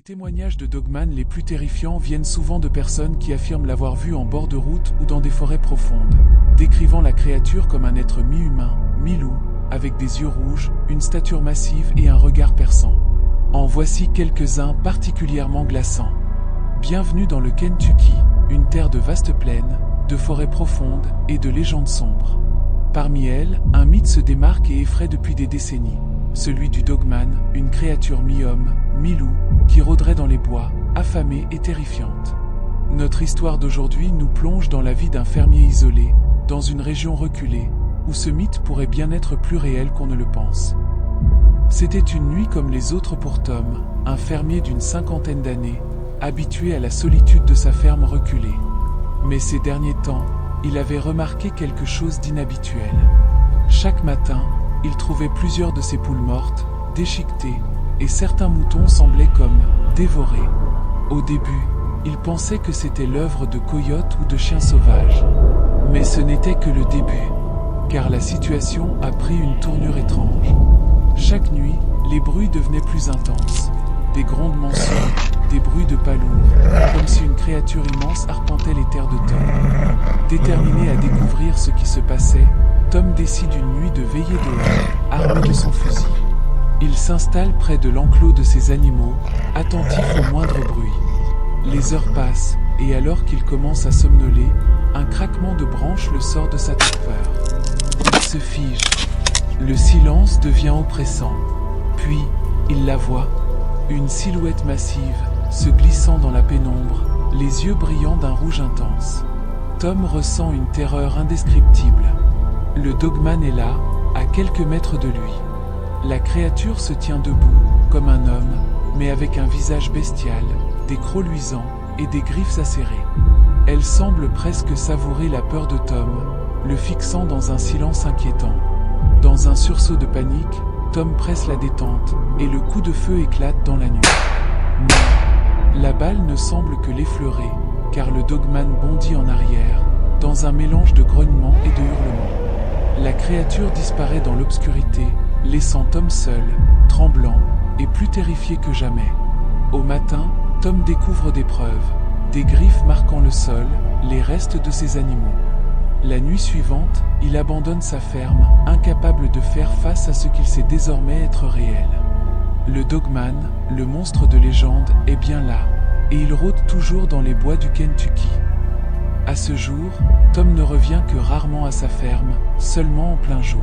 témoignages de Dogman les plus terrifiants viennent souvent de personnes qui affirment l'avoir vu en bord de route ou dans des forêts profondes, décrivant la créature comme un être mi-humain, mi-loup, avec des yeux rouges, une stature massive et un regard perçant. En voici quelques-uns particulièrement glaçants. Bienvenue dans le Kentucky, une terre de vastes plaines, de forêts profondes et de légendes sombres. Parmi elles, un mythe se démarque et effraie depuis des décennies. Celui du Dogman, une créature mi-homme, mi-loup, qui rôderait dans les bois, affamée et terrifiante. Notre histoire d'aujourd'hui nous plonge dans la vie d'un fermier isolé, dans une région reculée, où ce mythe pourrait bien être plus réel qu'on ne le pense. C'était une nuit comme les autres pour Tom, un fermier d'une cinquantaine d'années, habitué à la solitude de sa ferme reculée. Mais ces derniers temps, il avait remarqué quelque chose d'inhabituel. Chaque matin, il trouvait plusieurs de ses poules mortes, déchiquetées, et certains moutons semblaient comme dévorés. Au début, il pensait que c'était l'œuvre de coyotes ou de chiens sauvages. Mais ce n'était que le début, car la situation a pris une tournure étrange. Chaque nuit, les bruits devenaient plus intenses. Des grondements sourds, des bruits de pas lourds, comme si une créature immense arpentait les terres de Tom. Déterminé à découvrir ce qui se passait, Tom décide une nuit de veiller dehors, armé de son fusil. Il s'installe près de l'enclos de ses animaux, attentif au moindre bruit. Les heures passent, et alors qu'il commence à somnoler, un craquement de branches le sort de sa torpeur. Il se fige. Le silence devient oppressant. Puis, il la voit, une silhouette massive, se glissant dans la pénombre, les yeux brillants d'un rouge intense. Tom ressent une terreur indescriptible. Le Dogman est là, à quelques mètres de lui. La créature se tient debout, comme un homme, mais avec un visage bestial, des crocs luisants et des griffes acérées. Elle semble presque savourer la peur de Tom, le fixant dans un silence inquiétant. Dans un sursaut de panique, Tom presse la détente, et le coup de feu éclate dans la nuit. Mais la balle ne semble que l'effleurer, car le Dogman bondit en arrière, dans un mélange de grognements et de hurlements. La créature disparaît dans l'obscurité, laissant Tom seul, tremblant, et plus terrifié que jamais. Au matin, Tom découvre des preuves, des griffes marquant le sol, les restes de ses animaux. La nuit suivante, il abandonne sa ferme, incapable de faire face à ce qu'il sait désormais être réel. Le Dogman, le monstre de légende, est bien là, et il rôde toujours dans les bois du Kentucky. À ce jour, Tom ne revient que rarement à sa ferme, seulement en plein jour.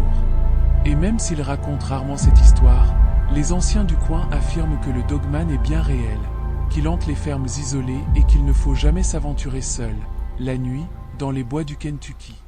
Et même s'il raconte rarement cette histoire, les anciens du coin affirment que le Dogman est bien réel, qu'il hante les fermes isolées et qu'il ne faut jamais s'aventurer seul, la nuit, dans les bois du Kentucky.